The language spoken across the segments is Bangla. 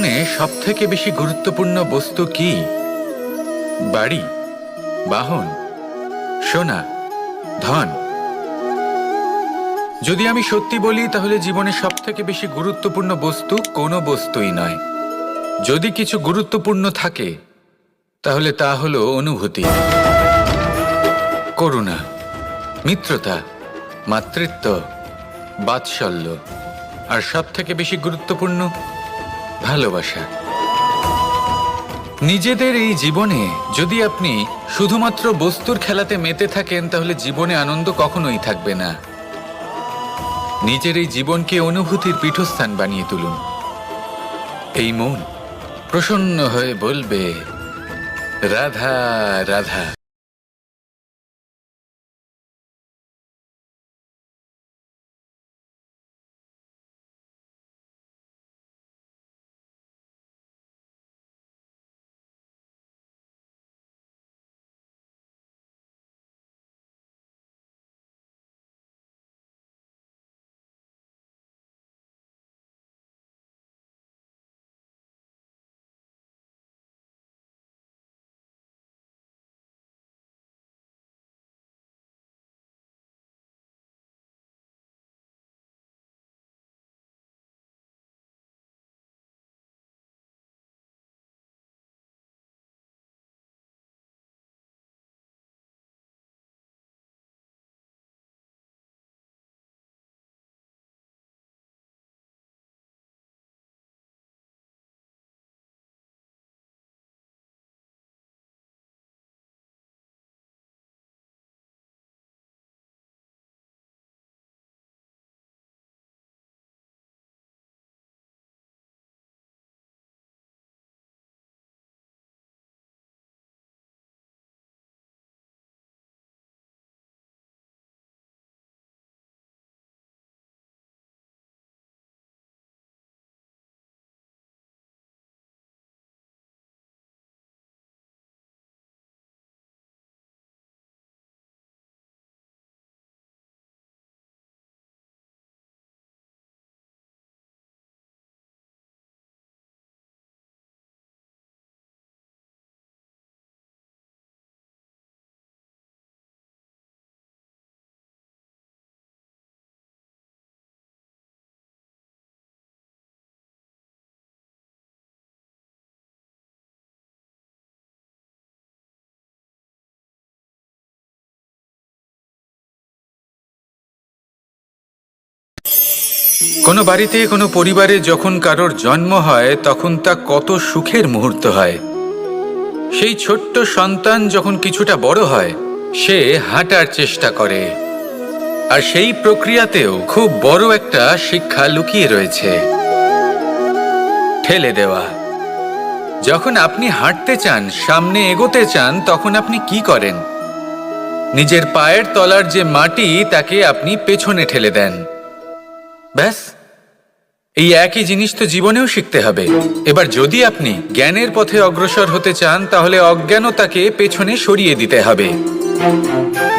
জীবনে সবথেকে বেশি গুরুত্বপূর্ণ বস্তু কি? বাড়ি, বাহন, সোনা, ধন? যদি আমি সত্যি বলি তাহলে জীবনে সবথেকে বেশি গুরুত্বপূর্ণ বস্তু কোনো বস্তুই নয়। যদি কিছু গুরুত্বপূর্ণ থাকে তাহলে তা হলো অনুভূতি, করুণা, মিত্রতা, মাতৃত্ব, বাৎসল্য, আর সবথেকে বেশি গুরুত্বপূর্ণ ভালোবাসা। নিজেদের এই জীবনে যদি আপনি শুধুমাত্র বস্তুর খেলাতে মেতে থাকেন তাহলে জীবনে আনন্দ কখনোই থাকবে না। নিজের এই জীবনকে অনুভূতির পীঠস্থান বানিয়ে তুলুন। এই মন প্রসন্ন হয়ে বলবে, রাধা রাধা। কোনো বাড়িতে, কোনো পরিবারে যখন কারোর জন্ম হয় তখন তা কত সুখের মুহূর্ত হয়। সেই ছোট্ট সন্তান যখন কিছুটা বড় হয় সে হাঁটার চেষ্টা করে, আর সেই প্রক্রিয়াতেও খুব বড় একটা শিক্ষা লুকিয়ে রয়েছে, ঠেলে দেওয়া। যখন আপনি হাঁটতে চান, সামনে এগোতে চান, তখন আপনি কি করেন? নিজের পায়ের তলার যে মাটি তাকে আপনি পেছনে ঠেলে দেন। ব্যাস, এই একই জিনিস তো জীবনেও শিখতে হবে। এবার যদি আপনি জ্ঞানের পথে অগ্রসর হতে চান তাহলে অজ্ঞানতাকে পেছনে সরিয়ে দিতে হবে।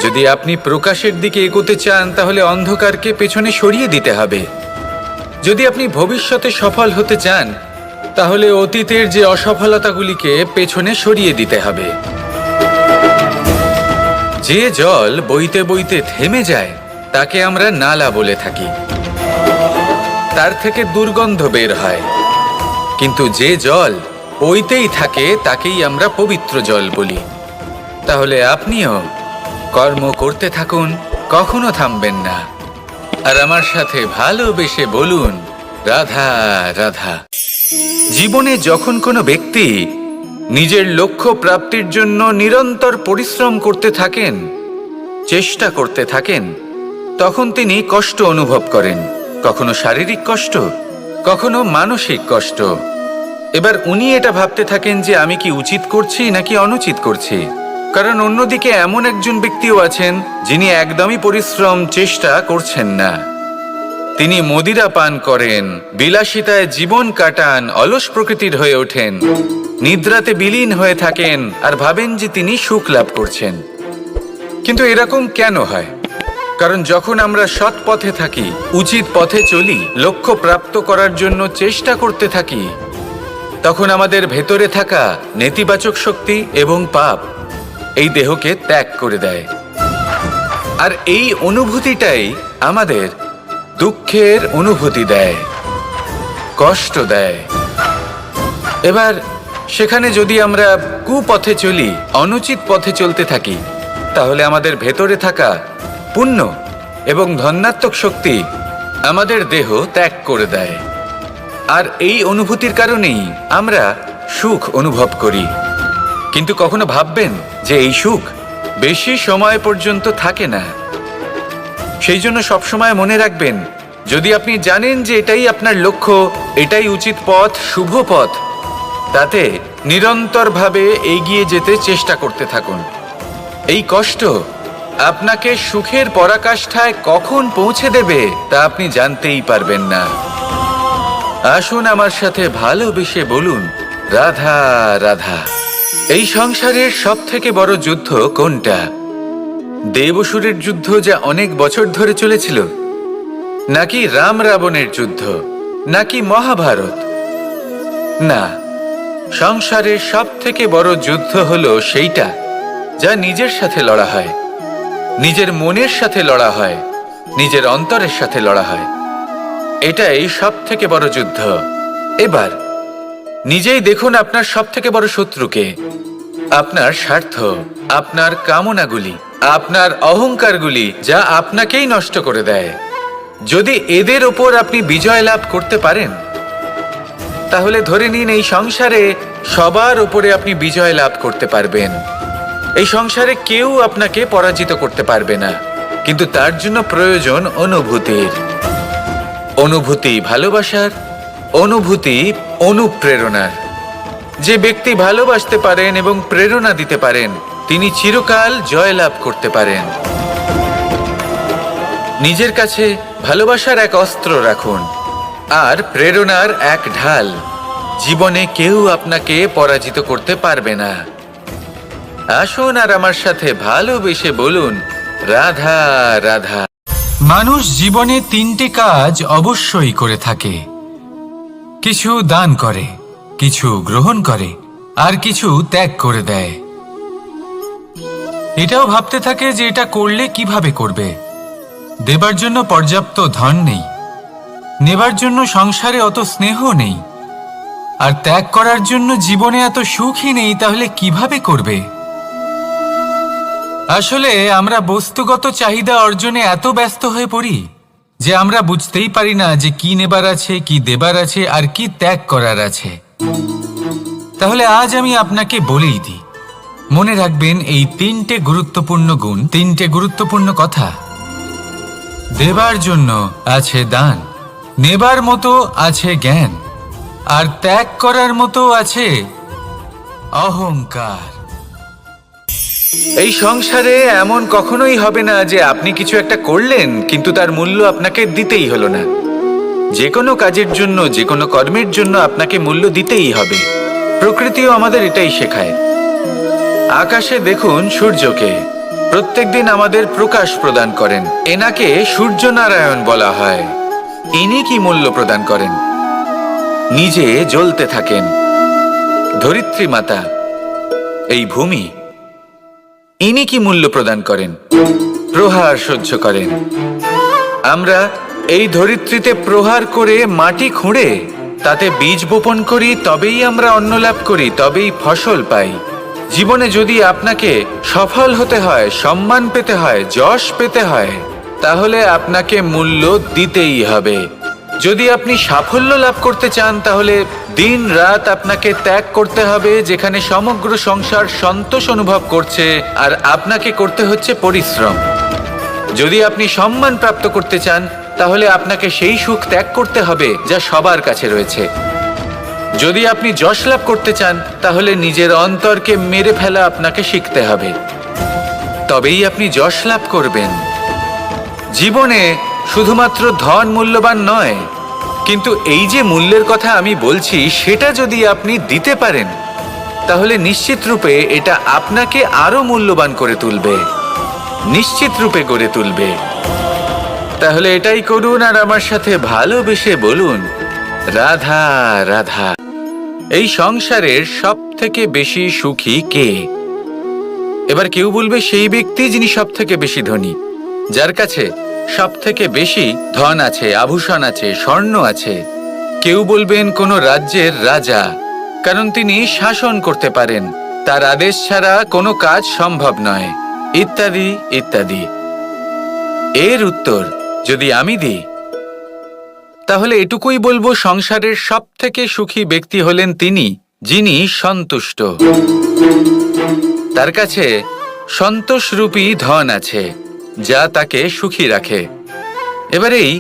যদি আপনি প্রকাশের দিকে এগোতে চান তাহলে অন্ধকারকে পেছনে সরিয়ে দিতে হবে। যদি আপনি ভবিষ্যতে সফল হতে চান তাহলে অতীতের যে অসফলতাগুলিকে পেছনে সরিয়ে দিতে হবে। যে জল বইতে বইতে থেমে যায় তাকে আমরা নালা বলে থাকি, তার থেকে দুর্গন্ধ বের হয়। কিন্তু যে জল বইতেই থাকে তাকেই আমরা পবিত্র জল বলি। তাহলে আপনিও কর্ম করতে থাকুন, কখনো থামবেন না। আর আমার সাথে ভালোবেসে বলুন, রাধা রাধা। জীবনে যখন কোনো ব্যক্তি নিজের লক্ষ্য প্রাপ্তির জন্য নিরন্তর পরিশ্রম করতে থাকেন, চেষ্টা করতে থাকেন, তখন তিনি কষ্ট অনুভব করেন। কখনো শারীরিক কষ্ট, কখনো মানসিক কষ্ট। এবার উনি এটা ভাবতে থাকেন যে আমি কি উচিত করছি নাকি অনুচিত করছি। কারণ অন্যদিকে এমন একজন ব্যক্তিও আছেন যিনি একদমই পরিশ্রম চেষ্টা করছেন না। তিনি মদিরা পান করেন, বিলাসিতায় জীবন কাটান, অলস প্রকৃতির হয়ে ওঠেন, নিদ্রাতে বিলীন হয়ে থাকেন আর ভাবেন যে তিনি সুখ লাভ করছেন। কিন্তু এরকম কেন হয়? কারণ যখন আমরা সৎ পথে থাকি, উচিত পথে চলি, লক্ষ্য প্রাপ্ত করার জন্য চেষ্টা করতে থাকি, তখন আমাদের ভেতরে থাকা নেতিবাচক শক্তি এবং পাপ এই দেহকে ত্যাগ করে দেয়। আর এই অনুভূতিটাই আমাদের দুঃখের অনুভূতি দেয়, কষ্ট দেয়। এবার সেখানে যদি আমরা কুপথে চলি, অনুচিত পথে চলতে থাকি, তাহলে আমাদের ভেতরে থাকা পুণ্য এবং ধনাত্মক শক্তি আমাদের দেহ ত্যাগ করে দেয়। আর এই অনুভূতির কারণেই আমরা সুখ অনুভব করি। কিন্তু কখনো ভাববেন যে এই সুখ বেশি সময় পর্যন্ত থাকে না। সেই জন্য সবসময় মনে রাখবেন, যদি আপনি জানেন যে এটাই আপনার লক্ষ্য, এটাই উচিত পথ, শুভ পথ, তাতে নিরন্তরভাবে এগিয়ে যেতে চেষ্টা করতে থাকুন। এই কষ্ট আপনাকে সুখের পরাকাষ্ঠায় কখন পৌঁছে দেবে তা আপনি জানতেই পারবেন না। আসুন আমার সাথে ভালোবেসে বলুন, রাধা রাধা। এই সংসারের সব থেকে বড় যুদ্ধ কোনটা? দেব-অসুরের যুদ্ধ, যা অনেক বছর ধরে চলেছিল, নাকি রাম রাবণের যুদ্ধ, নাকি মহাভারত? না, সংসারের সব থেকে বড় যুদ্ধ হলো সেইটা যা নিজের সাথে লড়া হয়, নিজের মনের সাথে লড়া হয়, নিজের অন্তরের সাথে লড়া হয়। এটাই সব থেকে বড় যুদ্ধ। এবার নিজেই দেখুন আপনার সব থেকে বড় শত্রুকে। আপনার স্বার্থ, আপনার কামনাগুলি, আপনার অহংকারগুলি, যা আপনাকেই নষ্ট করে দেয়। যদি এদের ওপর আপনি বিজয় লাভ করতে পারেন, তাহলে ধরে নিন এই সংসারে সবার উপরে আপনি বিজয় লাভ করতে পারবেন। এই সংসারে কেউ আপনাকে পরাজিত করতে পারবে না। কিন্তু তার জন্য প্রয়োজন অনুভূতির। অনুভূতি ভালোবাসার, অনুভূতি অনুপ্রেরণার। যে ব্যক্তি ভালোবাসতে পারেন এবং প্রেরণা দিতে পারেন, তিনি চিরকাল জয়লাভ করতে পারেন। নিজের কাছে ভালোবাসার এক অস্ত্র রাখুন আর প্রেরণার এক ঢাল। জীবনে কেউ আপনাকে পরাজিত করতে পারবে না। আসুন আর আমার সাথে ভালোবেসে বলুন, রাধা রাধা। মানুষ জীবনে তিনটে কাজ অবশ্যই করে থাকে। কিছু দান করে, কিছু গ্রহণ করে, আর কিছু ত্যাগ করে দেয়। এটাও ভাবতে থাকে যে এটা করলে কিভাবে করবে। দেবার জন্য পর্যাপ্ত ধন নেই, নেবার জন্য সংসারে অত স্নেহ নেই, আর ত্যাগ করার জন্য জীবনে এত সুখই নেই, তাহলে কিভাবে করবে? আসলে আমরা বস্তুগত চাহিদা অর্জনে এত ব্যস্ত হয়ে পড়ি যে আমরা বুঝতেই পারি না যে কি নেবার আছে, কি দেবার আছে, আর কি ত্যাগ করার আছে। তাহলে আজ আমি আপনাকে বলেই দিই, মনে রাখবেন এই তিনটে গুরুত্বপূর্ণ গুণ, তিনটে গুরুত্বপূর্ণ কথা। দেবার জন্য আছে দান, নেবার মতো আছে জ্ঞান, আর ত্যাগ করার মতো আছে অহংকার। এই সংসারে এমন কখনোই হবে না যে আপনি কিছু একটা করলেন কিন্তু তার মূল্য আপনাকে দিতেই হলো না। যে কোনো কাজের জন্য, যে কোনো কর্মের জন্য আপনাকে মূল্য দিতেই হবে। প্রকৃতিও আমাদের এটাই শেখায়। আকাশে দেখুন সূর্যকে, প্রত্যেকদিন আমাদের প্রকাশ প্রদান করেন। এনাকে সূর্যনারায়ণ বলা হয়। ইনি কি মূল্য প্রদান করেন? নিজে জ্বলতে থাকেন। ধরিত্রী মাতা, এই ভূমি, ইনি কি মূল্য প্রদান করেন? প্রহার সহ্য করেন। আমরা এই ধরিত্রীতে প্রহার করে মাটি খুঁড়ে তাতে বীজ বপন করি, তবেই আমরা অন্ন লাভ করি, তবেই ফসল পাই। জীবনে যদি আপনাকে সফল হতে হয়, সম্মান পেতে হয়, যশ পেতে হয়, তাহলে আপনাকে মূল্য দিতেই হবে। যদি আপনি সাফল্য লাভ করতে চান, তাহলে দিন রাত আপনাকে ত্যাগ করতে হবে, যেখানে সমগ্র সংসার সন্তোষ অনুভব করছে, আর আপনাকে করতে হচ্ছে পরিশ্রম। যদি আপনি সম্মান প্রাপ্ত করতে চান, তাহলে আপনাকে সেই সুখ ত্যাগ করতে হবে যা সবার কাছে রয়েছে। যদি আপনি যশ লাভ করতে চান, তাহলে নিজের অন্তরকে মেরে ফেলা আপনাকে শিখতে হবে, তবেই আপনি যশ লাভ করবেন। জীবনে শুধুমাত্র ধন মূল্যবান নয়, কিন্তু এই যে মূল্যের কথা আমি বলছি, সেটা যদি আপনি দিতে পারেন, তাহলে নিশ্চিত রূপে এটা আপনাকে আরো মূল্যবান করে তুলবে, নিশ্চিত রূপে গড়ে তুলবে। তাহলে এটাই করুন আর আমার সাথে ভালোবেসে বলুন, রাধা রাধা। এই সংসারের সব থেকে বেশি সুখী কে? এবার কেউ বলবে সেই ব্যক্তি যিনি সব থেকে বেশি ধনী, যার কাছে সব থেকে বেশি ধন আছে, আভূষণ আছে, স্বর্ণ আছে। কেউ বলবেন কোনো রাজ্যের রাজা, কারণ তিনি শাসন করতে পারেন, তার আদেশ ছাড়া কোনো কাজ সম্ভব নয়, ইত্যাদি ইত্যাদি। এর উত্তর যদি আমি দিই, তাহলে এটুকুই বলবো, সংসারের সব থেকে সুখী ব্যক্তি হলেন তিনি যিনি সন্তুষ্ট। তার কাছে সন্তোষরূপী ধন আছে, যা তাকে সুখী রাখে। এবার এই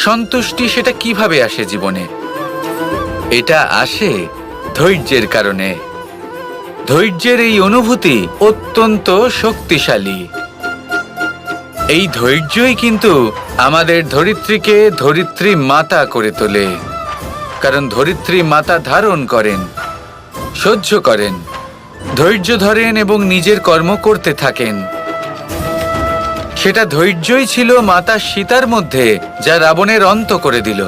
সন্তুষ্টি সেটা কিভাবে আসে জীবনে? এটা আসে ধৈর্যের কারণে। ধৈর্যের এই অনুভূতি অত্যন্ত শক্তিশালী। এই ধৈর্যই কিন্তু আমাদের ধরিত্রীকে ধরিত্রী মাতা করে তোলে, কারণ ধরিত্রী মাতা ধারণ করেন, সহ্য করেন, ধৈর্য ধরেন এবং নিজের কর্ম করতে থাকেন। সেটা ধৈর্যই ছিল মাতা সীতার মধ্যে, যা রাবণের অন্ত করে দিল।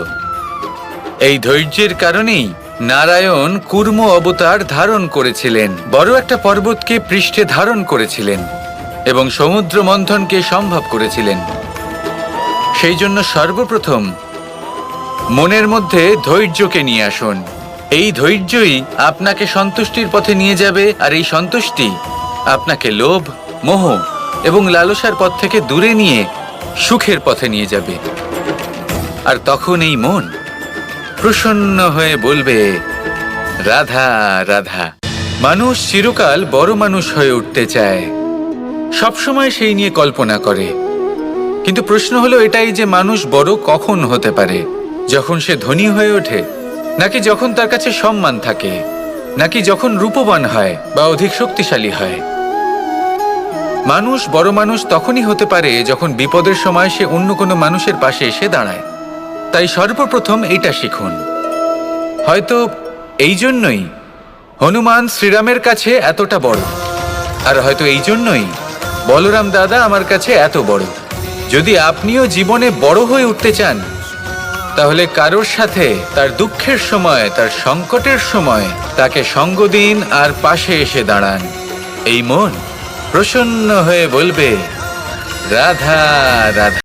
এই ধৈর্যের কারণেই নারায়ণ কুর্ম অবতার ধারণ করেছিলেন, বড় একটা পর্বতকে পৃষ্ঠে ধারণ করেছিলেন এবং সমুদ্র মন্থনকে সম্ভব করেছিলেন। সেই জন্য সর্বপ্রথম মনের মধ্যে ধৈর্যকে নিয়ে আসুন। এই ধৈর্যই আপনাকে সন্তুষ্টির পথে নিয়ে যাবে, আর এই সন্তুষ্টি আপনাকে লোভ, মোহ এবং লালসার পথ থেকে দূরে নিয়ে সুখের পথে নিয়ে যাবে। আর তখন এই মন প্রসন্ন হয়ে বলবে, রাধা রাধা। মানুষ চিরকাল বড় মানুষ হয়ে উঠতে চায়, সবসময় সেই নিয়ে কল্পনা করে। কিন্তু প্রশ্ন হলো এটাই যে মানুষ বড় কখন হতে পারে? যখন সে ধনী হয়ে ওঠে, নাকি যখন তার কাছে সম্মান থাকে, নাকি যখন রূপবান হয় বা অধিক শক্তিশালী হয়? মানুষ বড় মানুষ তখনই হতে পারে যখন বিপদের সময় সে অন্য কোনো মানুষের পাশে এসে দাঁড়ায়। তাই সর্বপ্রথম এটা শিখুন। হয়তো এই জন্যই হনুমান শ্রীরামের কাছে এতটা বড়, আর হয়তো এই জন্যই বলরাম দাদা আমার কাছে এত বড়। যদি আপনিও জীবনে বড় হয়ে উঠতে চান, তাহলে কারোর সাথে তার দুঃখের সময়, তার সংকটের সময় তাকে সঙ্গ দিন আর পাশে এসে দাঁড়ান। এই মন প্রসন্ন হয়ে বলবে, রাধা রাধা।